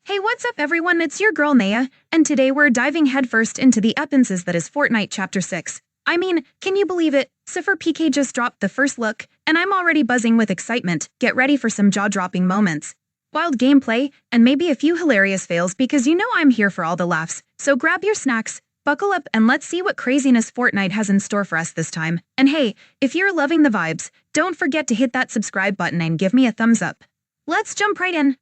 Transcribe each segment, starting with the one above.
Hey, what's up everyone, it's your girl Naia, and today we're diving headfirst into the epinces that is Fortnite Chapter 6. I mean, can you believe it? SypherPK just dropped the first look, and I'm already buzzing with excitement. Get ready for some jaw-dropping moments, wild gameplay, and maybe a few hilarious fails because you know I'm here for all the laughs. So grab your snacks, buckle up, and let's see what craziness Fortnite has in store for us this time. And hey, if you're loving the vibes, don't forget to hit that subscribe button and give me a thumbs up. Let's jump right in.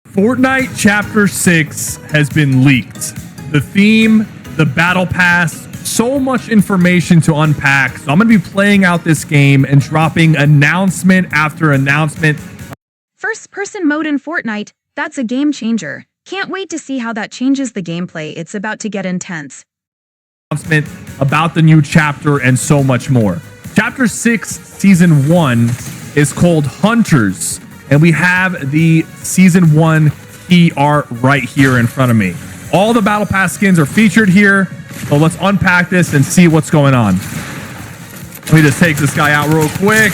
Fortnite Chapter 6 has been leaked. The theme, the battle pass, so much information to unpack. So I'm going to be playing out this game and dropping announcement after announcement. First-person mode in Fortnite, that's a game changer. Can't wait to see how that changes the gameplay. It's about to get intense. Announcement about the new chapter and so much more. Chapter 6, Season 1 is called Hunters. And we have the Season 1 key art right here in front of me. All the Battle Pass skins are featured here. So let's unpack this and see what's going on. Let me just take this guy out real quick.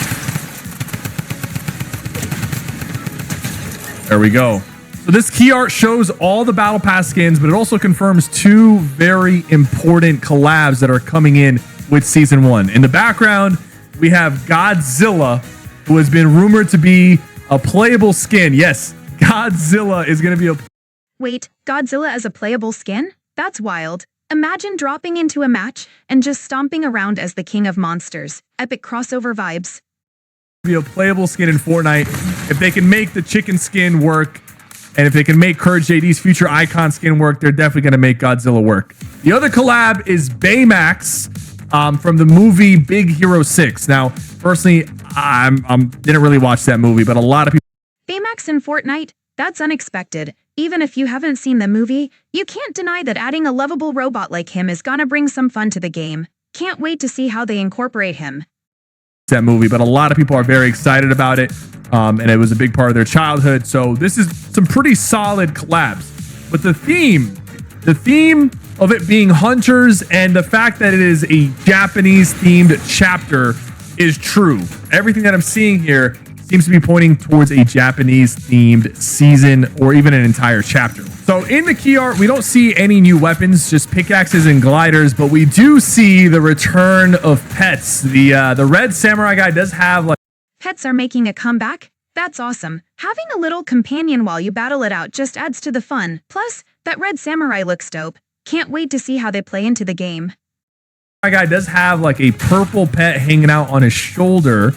There we go. So this key art shows all the Battle Pass skins, but it also confirms two very important collabs that are coming in with Season 1. In the background, we have Godzilla, who has been rumored to be a playable skin. Yes, Godzilla is going to be a... Wait, Godzilla as a playable skin? That's wild. Imagine dropping into a match and just stomping around as the king of monsters. Epic crossover vibes. Be a playable skin in Fortnite. If they can make the chicken skin work, and if they can make Courage JD's future icon skin work, they're definitely going to make Godzilla work. The other collab is Baymax from the movie Big Hero 6. Now, personally, I didn't really watch that movie, but a lot of people... Baymax in Fortnite? That's unexpected. Even if you haven't seen the movie, you can't deny that adding a lovable robot like him is gonna bring some fun to the game. Can't wait to see how they incorporate him. That movie, but a lot of people are very excited about it, and it was a big part of their childhood. So this is some pretty solid collabs. But the theme of it being Hunters and the fact that it is a Japanese themed chapter is true. Everything that I'm seeing here seems to be pointing towards a Japanese themed season or even an entire chapter. So in the key art, we don't see any new weapons, just pickaxes and gliders, but we do see the return of pets. The red samurai guy does have like... Pets are making a comeback? That's awesome. Having a little companion while you battle it out just adds to the fun. Plus, that red samurai looks dope. Can't wait to see how they play into the game. My guy does have like a purple pet hanging out on his shoulder.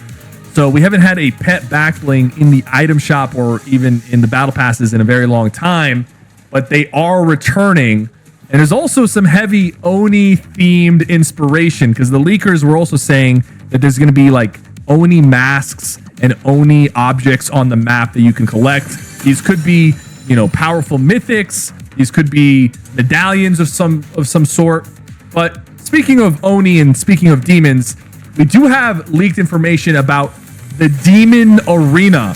So we haven't had a pet back bling in the item shop or even in the battle passes in a very long time, but they are returning. And there's also some heavy Oni themed inspiration because the leakers were also saying that there's going to be like Oni masks and Oni objects on the map that you can collect. These could be, you know, powerful mythics. These could be medallions of some sort. But speaking of Oni and speaking of demons, we do have leaked information about the Demon Arena,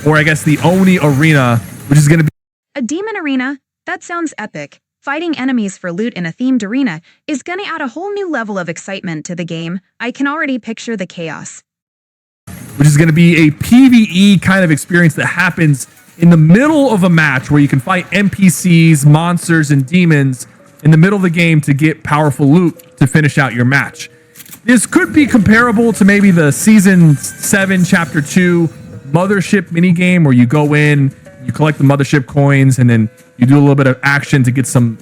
or I guess the Oni Arena, which is going to be... A demon arena? That sounds epic. Fighting enemies for loot in a themed arena is going to add a whole new level of excitement to the game. I can already picture the chaos. Which is going to be a PvE kind of experience that happens in the middle of a match where you can fight NPCs, monsters, and demons in the middle of the game to get powerful loot to finish out your match. This could be comparable to maybe the Season 7 Chapter 2 Mothership minigame where you go in, you collect the Mothership coins, and then you do a little bit of action to get some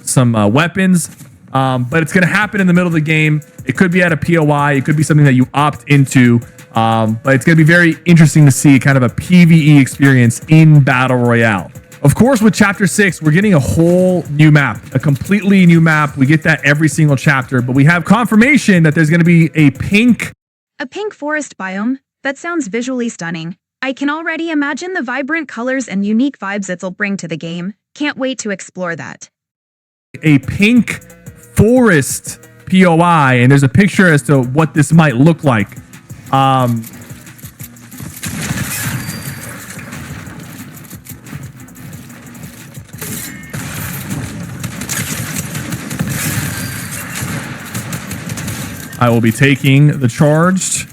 weapons. But it's going to happen in the middle of the game. It could be at a POI. It could be something that you opt into. But it's going to be very interesting to see kind of a PvE experience in Battle Royale. Of course, with Chapter 6, we're getting a whole new map, a completely new map. We get that every single chapter, but we have confirmation that there's going to be a pink forest biome? That sounds visually stunning. I can already imagine the vibrant colors and unique vibes it'll bring to the game. Can't wait to explore that. A pink forest POI, and there's a picture as to what this might look like. I will be taking the charged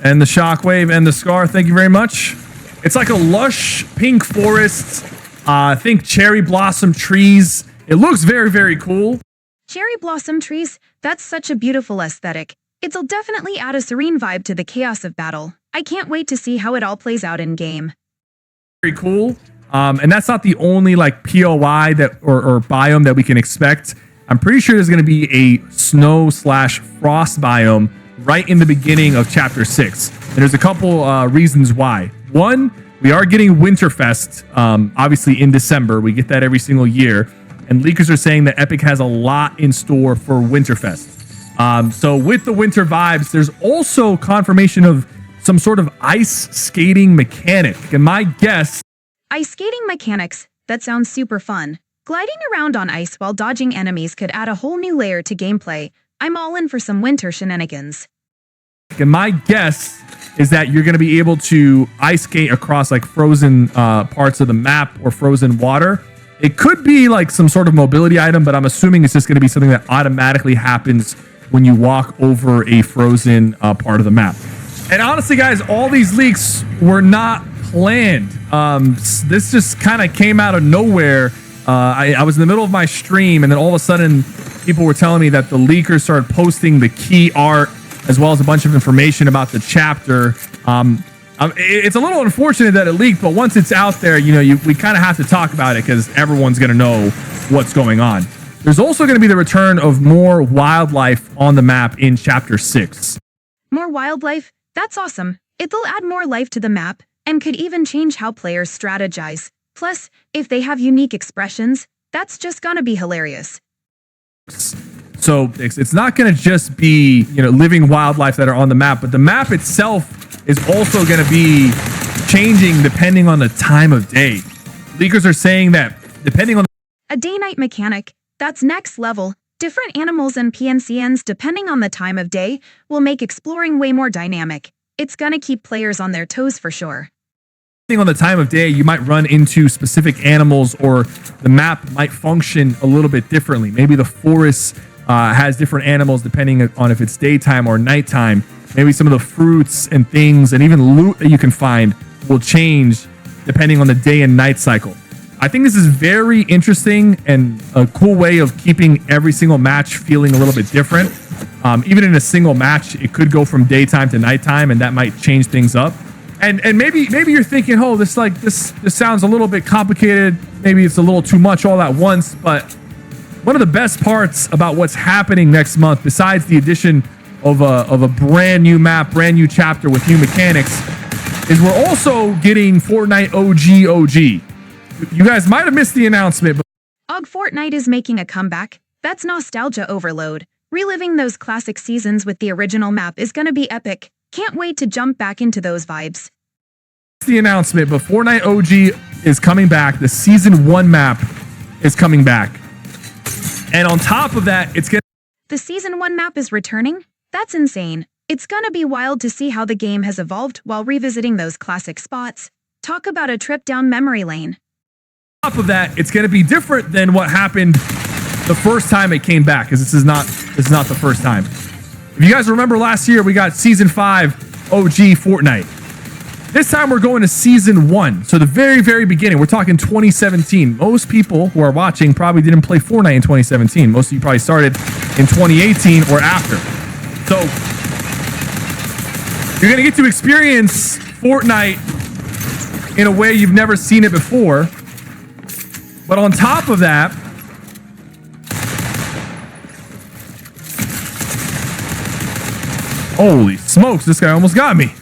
and the shockwave and the scar. Thank you very much. It's like a lush pink forest I think cherry blossom trees. It looks very, very cool. Cherry blossom trees, that's such a beautiful aesthetic. It'll definitely add a serene vibe to the chaos of battle. I can't wait to see how it all plays out in game. Very cool. And that's not the only like POI that or biome that we can expect. I'm pretty sure there's going to be a snow/frost biome right in the beginning of Chapter 6. And there's a couple reasons why. One, we are getting Winterfest, obviously in December. We get that every single year. And leakers are saying that Epic has a lot in store for Winterfest. So with the winter vibes, there's also confirmation of some sort of ice skating mechanic. And my guess... Ice skating mechanics, that sounds super fun. Gliding around on ice while dodging enemies could add a whole new layer to gameplay. I'm all in for some winter shenanigans. And my guess is that you're going to be able to ice skate across like frozen parts of the map or frozen water. It could be like some sort of mobility item, but I'm assuming it's just going to be something that automatically happens when you walk over a frozen part of the map. And honestly, guys, all these leaks were not planned. This just kind of came out of nowhere. I was in the middle of my stream, and then all of a sudden, people were telling me that the leakers started posting the key art as well as a bunch of information about the chapter. It's a little unfortunate that it leaked, but once it's out there, we kind of have to talk about it because everyone's going to know what's going on. There's also going to be the return of more wildlife on the map in Chapter 6. More wildlife? That's awesome. It'll add more life to the map and could even change how players strategize. Plus, if they have unique expressions, that's just gonna be hilarious. So it's not gonna just be, living wildlife that are on the map, but the map itself is also gonna be changing depending on the time of day. Leakers are saying that depending on a day-night mechanic, that's next level. Different animals and PNCNs depending on the time of day will make exploring way more dynamic. It's gonna keep players on their toes for sure. Depending on the time of day, you might run into specific animals, or the map might function a little bit differently. Maybe the forest has different animals depending on if it's daytime or nighttime. Maybe some of the fruits and things and even loot that you can find will change depending on the day and night cycle. I think this is very interesting and a cool way of keeping every single match feeling a little bit different. Even in a single match, it could go from daytime to nighttime, and that might change things up. And maybe you're thinking, oh, this sounds a little bit complicated. Maybe it's a little too much all at once. But one of the best parts about what's happening next month, besides the addition of a brand new map, brand new chapter with new mechanics, is we're also getting Fortnite OG. You guys might have missed the announcement. But Fortnite is making a comeback. That's nostalgia overload. Reliving those classic seasons with the original map is gonna be epic. Can't wait to jump back into those vibes. The announcement, but Fortnite OG is coming back. The Season 1 map is coming back. And on top of that, the Season 1 map is returning? That's insane. It's gonna be wild to see how the game has evolved while revisiting those classic spots. Talk about a trip down memory lane. On top of that, it's gonna be different than what happened the first time it came back, because this is not the first time. If you guys remember last year, we got Season 5 OG Fortnite. This time we're going to Season 1. So the very, very beginning, we're talking 2017. Most people who are watching probably didn't play Fortnite in 2017. Most of you probably started in 2018 or after. So you're going to get to experience Fortnite in a way you've never seen it before. But on top of that, holy smokes, this guy almost got me.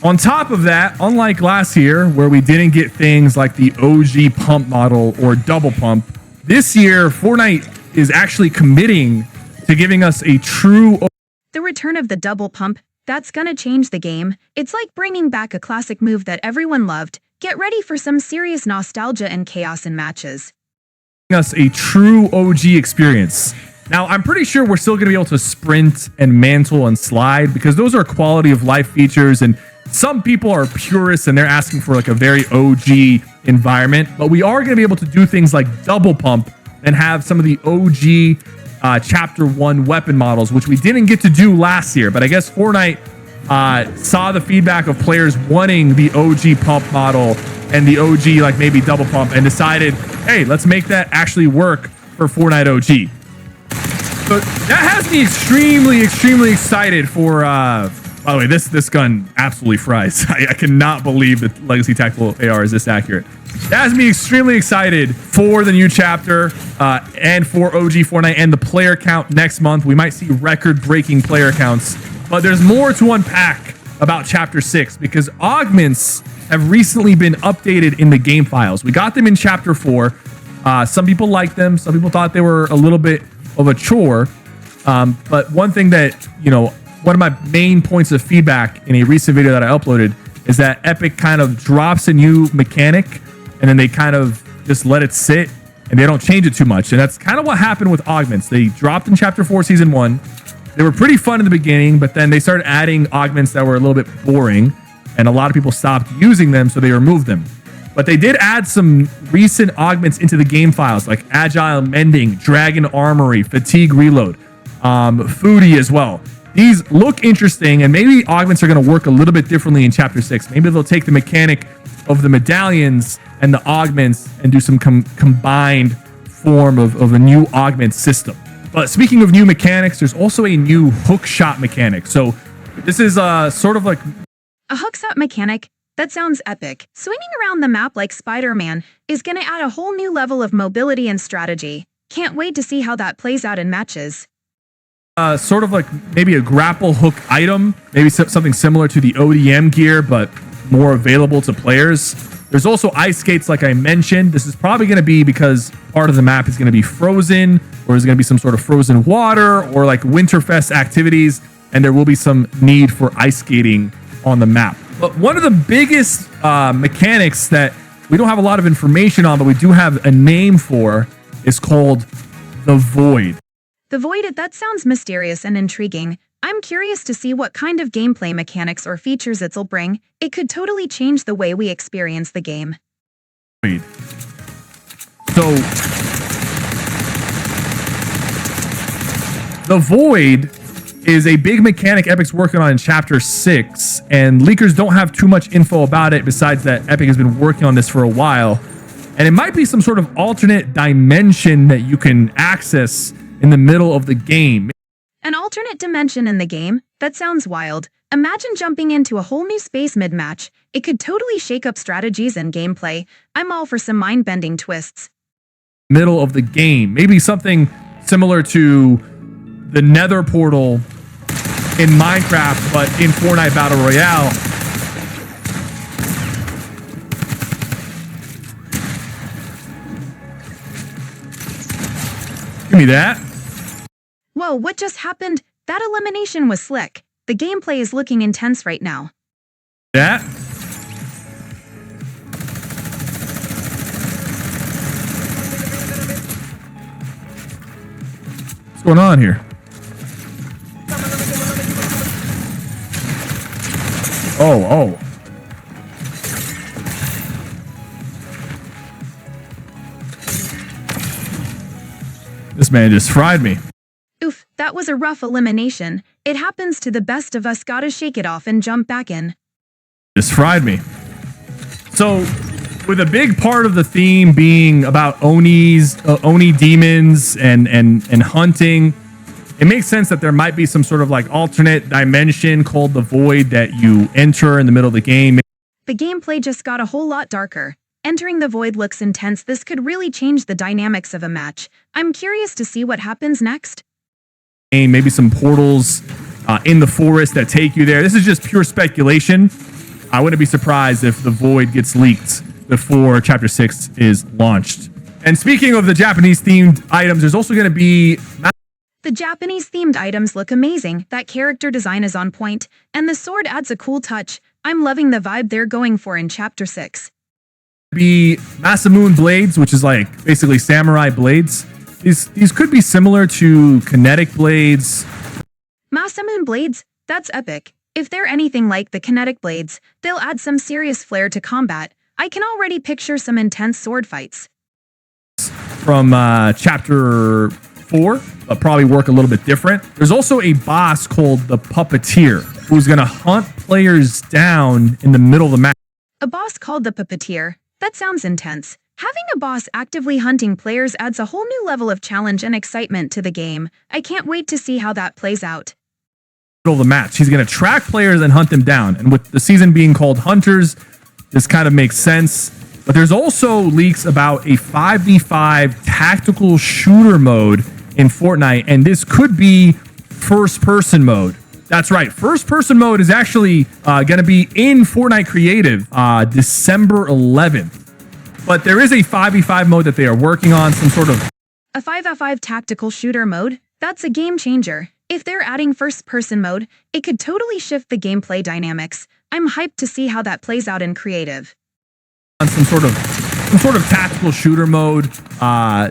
On top of that, unlike last year where we didn't get things like the OG pump model or double pump, this year Fortnite is actually committing to giving us a true... The return of the double pump, that's gonna change the game. It's like bringing back a classic move that everyone loved. Get ready for some serious nostalgia and chaos in matches. Us a true OG experience. Now, I'm pretty sure we're still going to be able to sprint and mantle and slide because those are quality of life features, and some people are purists and they're asking for like a very OG environment, but we are going to be able to do things like double pump and have some of the OG Chapter 1 weapon models, which we didn't get to do last year, but I guess Fortnite saw the feedback of players wanting the OG pump model and the OG like maybe double pump, and decided, hey, let's make that actually work for Fortnite OG. So that has me extremely excited for. By the way, this gun absolutely fries. I cannot believe that Legacy Tactical AR is this accurate. That has me extremely excited for the new chapter and for OG Fortnite and the player count next month. We might see record-breaking player counts, but there's more to unpack about Chapter 6 because augments have recently been updated in the game files. We got them in Chapter 4. Some people liked them. Some people thought they were a little bit of a chore. But one thing that, one of my main points of feedback in a recent video that I uploaded is that Epic kind of drops a new mechanic and then they kind of just let it sit and they don't change it too much. And that's kind of what happened with augments. They dropped in Chapter 4 Season 1. They were pretty fun in the beginning, but then they started adding augments that were a little bit boring and a lot of people stopped using them, so they removed them. But they did add some recent augments into the game files like Agile Mending, Dragon Armory, Fatigue Reload, Foodie as well. These look interesting, and maybe augments are going to work a little bit differently in Chapter 6. Maybe they'll take the mechanic of the medallions and the augments and do some combined form of a new augment system. But speaking of new mechanics, there's also a new hook shot mechanic. So this is sort of like a hook shot mechanic. That sounds epic. Swinging around the map like Spider-Man is going to add a whole new level of mobility and strategy. Can't wait to see how that plays out in matches. Sort of like maybe a grapple hook item, maybe something similar to the ODM gear, but more available to players. There's also ice skates, like I mentioned. This is probably going to be because part of the map is going to be frozen, or there's going to be some sort of frozen water or like Winterfest activities, and there will be some need for ice skating on the map. But one of the biggest mechanics that we don't have a lot of information on, but we do have a name for, is called the Void. The Void, that sounds mysterious and intriguing. I'm curious to see what kind of gameplay mechanics or features it'll bring. It could totally change the way we experience the game. So, the Void is a big mechanic Epic's working on in Chapter 6, and leakers don't have too much info about it besides that Epic has been working on this for a while. And it might be some sort of alternate dimension that you can access in the middle of the game. An alternate dimension in the game? That sounds wild. Imagine jumping into a whole new space mid-match. It could totally shake up strategies and gameplay. I'm all for some mind-bending twists. Middle of the game. Maybe something similar to the Nether portal in Minecraft, but in Fortnite Battle Royale. Give me that. Whoa, what just happened? That elimination was slick. The gameplay is looking intense right now. That. What's going on here? Oh. This man just fried me. Oof, that was a rough elimination. It happens to the best of us. Gotta shake it off and jump back in. Just fried me. So, with a big part of the theme being about Onis, Oni demons and hunting, it makes sense that there might be some sort of like alternate dimension called the Void that you enter in the middle of the game. The gameplay just got a whole lot darker. Entering the Void looks intense. This could really change the dynamics of a match. I'm curious to see what happens next. Maybe some portals in the forest that take you there. This is just pure speculation. I wouldn't be surprised if the Void gets leaked before Chapter 6 is launched. And speaking of the Japanese-themed items, there's also going to be... The Japanese-themed items look amazing. That character design is on point, and the sword adds a cool touch. I'm loving the vibe they're going for in Chapter 6. Be Masamune blades, which is like basically samurai blades. These could be similar to kinetic blades. Masamune blades? That's epic. If they're anything like the kinetic blades, they'll add some serious flair to combat. I can already picture some intense sword fights. From Chapter 4, but probably work a little bit different. There's also a boss called the Puppeteer. who's going to hunt players down in the middle of the map. A boss called the Puppeteer. That sounds intense. Having a boss actively hunting players adds a whole new level of challenge and excitement to the game. I can't wait to see how that plays out. Middle of the match, he's going to track players and hunt them down. And with the season being called Hunters, this kind of makes sense. But there's also leaks about a 5v5 tactical shooter mode in Fortnite, and this could be first-person mode. That's right. First-person mode is actually going to be in Fortnite Creative December 11th. But there is a 5v5 mode that they are working on, some sort of... A 5v5 tactical shooter mode? That's a game changer. If they're adding first-person mode, it could totally shift the gameplay dynamics. I'm hyped to see how that plays out in Creative. On some sort of tactical shooter mode.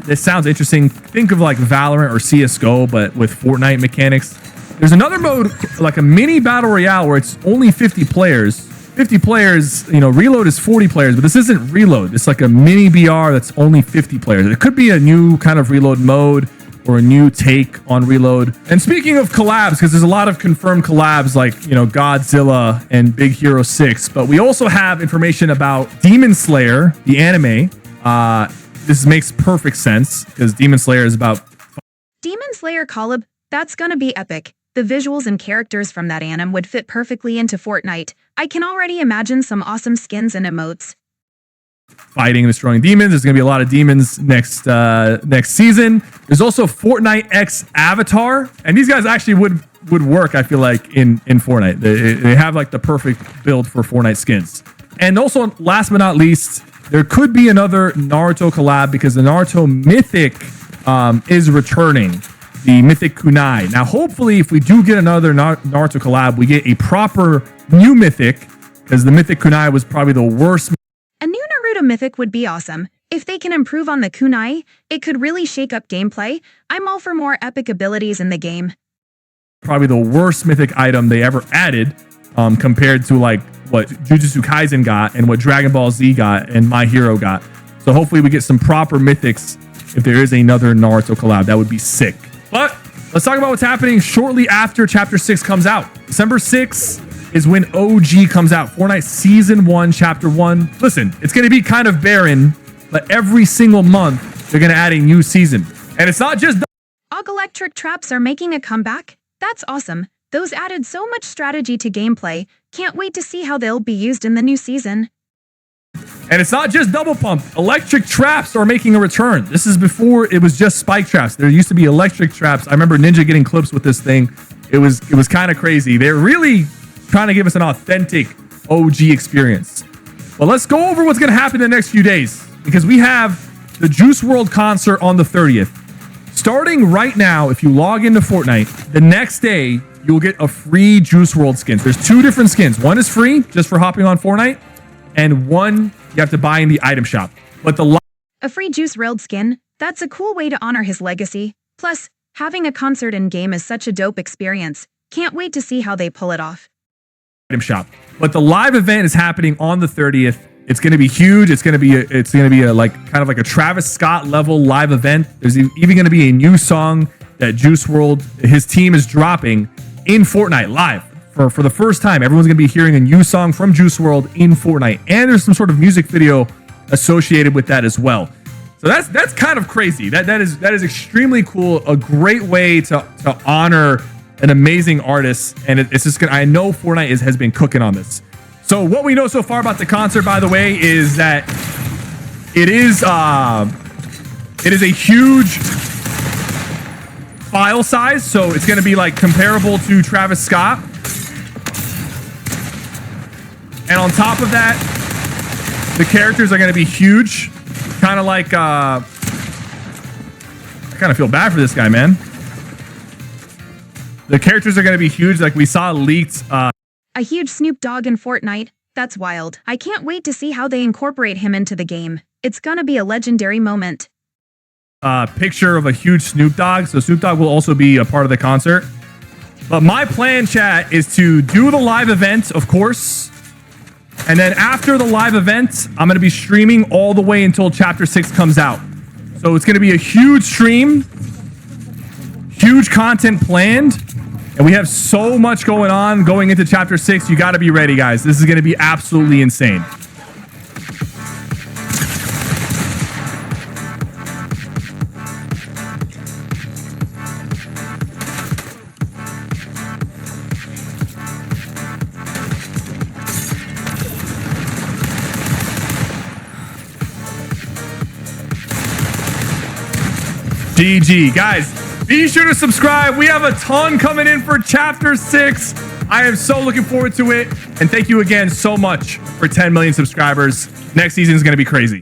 This sounds interesting. Think of like Valorant or CSGO, but with Fortnite mechanics. There's another mode, like a mini battle royale, where it's only 50 players. 50 players, you know, reload is 40 players, but this isn't reload. It's like a mini BR that's only 50 players. It could be a new kind of reload mode or a new take on reload. And speaking of collabs, because there's a lot of confirmed collabs like, you know, Godzilla and Big Hero 6, but we also have information about Demon Slayer, the anime. This makes perfect sense because Demon Slayer is about... Demon Slayer collab? That's gonna be epic. The visuals and characters from that anime would fit perfectly into Fortnite. I can already imagine some awesome skins and emotes. Fighting and destroying demons. There's going to be a lot of demons next season. There's also Fortnite X Avatar, and these guys actually would work, I feel like, in Fortnite. They have like the perfect build for Fortnite skins. And also, last but not least, there could be another Naruto collab because the Naruto Mythic is returning. The Mythic Kunai. Now, hopefully, if we do get another Naruto collab, we get a proper new Mythic, because the Mythic Kunai was probably the worst. A new Naruto Mythic would be awesome. If they can improve on the Kunai, it could really shake up gameplay. I'm all for more epic abilities in the game. Probably the worst Mythic item they ever added, compared to like what Jujutsu Kaisen got and what Dragon Ball Z got and My Hero got. So hopefully we get some proper Mythics if there is another Naruto collab. That would be sick. But let's talk about what's happening shortly after Chapter 6 comes out. December 6th is when OG comes out. Fortnite Season 1, Chapter 1. Listen, it's going to be kind of barren, but every single month, they're going to add a new season. And it's not just... Og electric traps are making a comeback? That's awesome. Those added so much strategy to gameplay. Can't wait to see how they'll be used in the new season. And it's not just double pump. Electric traps are making a return. This is before it was just spike traps. There used to be electric traps. I remember Ninja getting clips with this thing. It was kind of crazy. They're really trying to give us an authentic OG experience. But let's go over what's going to happen in the next few days, because we have the Juice WRLD concert on the 30th. Starting right now, if you log into Fortnite, the next day you'll get a free Juice WRLD skin. There's two different skins. One is free just for hopping on Fortnite, and one you have to buy in the item shop. But a free Juice WRLD skin? That's a cool way to honor his legacy. Plus, having a concert in-game is such a dope experience. Can't wait to see how they pull it off. Item shop. But the live event is happening on the 30th. It's going to be huge. It's going to be a like kind of like a Travis Scott level live event. There's even going to be a new song that Juice WRLD, his team, is dropping in Fortnite live. For the first time, everyone's going to be hearing a new song from Juice WRLD in Fortnite. And there's some sort of music video associated with that as well. So that's kind of crazy. That is extremely cool. A great way to honor an amazing artist. And it's just I know Fortnite has been cooking on this. So what we know so far about the concert, by the way, is that it is a huge file size. So it's going to be like comparable to Travis Scott. And on top of that, the characters are going to be huge. Kind of like, I kind of feel bad for this guy, man. The characters are going to be huge. Like we saw leaked. A huge Snoop Dogg in Fortnite? That's wild. I can't wait to see how they incorporate him into the game. It's gonna be a legendary moment. Picture of a huge Snoop Dogg. So Snoop Dogg will also be a part of the concert. But my plan, chat, is to do the live event, of course. And then after the live event, I'm going to be streaming all the way until Chapter 6 comes out. So it's going to be a huge stream, huge content planned. And we have so much going on going into Chapter 6. You got to be ready, guys. This is going to be absolutely insane. GG. Guys, be sure to subscribe. We have a ton coming in for Chapter 6. I am so looking forward to it. And thank you again so much for 10 million subscribers. Next season is going to be crazy.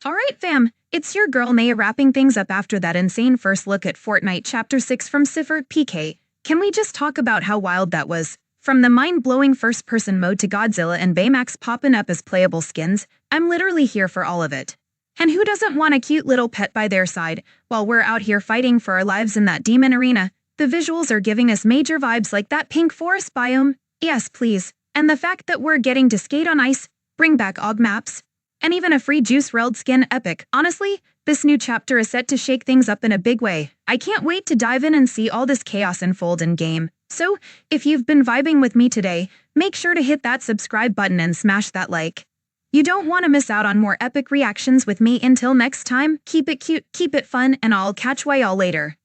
All right, fam. It's your girl Naia wrapping things up after that insane first look at Fortnite Chapter 6 from SypherPK. Can we just talk about how wild that was? From the mind-blowing first-person mode to Godzilla and Baymax popping up as playable skins, I'm literally here for all of it. And who doesn't want a cute little pet by their side while we're out here fighting for our lives in that demon arena? The visuals are giving us major vibes like that pink forest biome. Yes, please. And the fact that we're getting to skate on ice, bring back AUG maps, and even a free Juice WRLD skin epic. Honestly, this new chapter is set to shake things up in a big way. I can't wait to dive in and see all this chaos unfold in game. So, if you've been vibing with me today, make sure to hit that subscribe button and smash that like. You don't want to miss out on more epic reactions with me. Until next time, keep it cute, keep it fun, and I'll catch y'all later.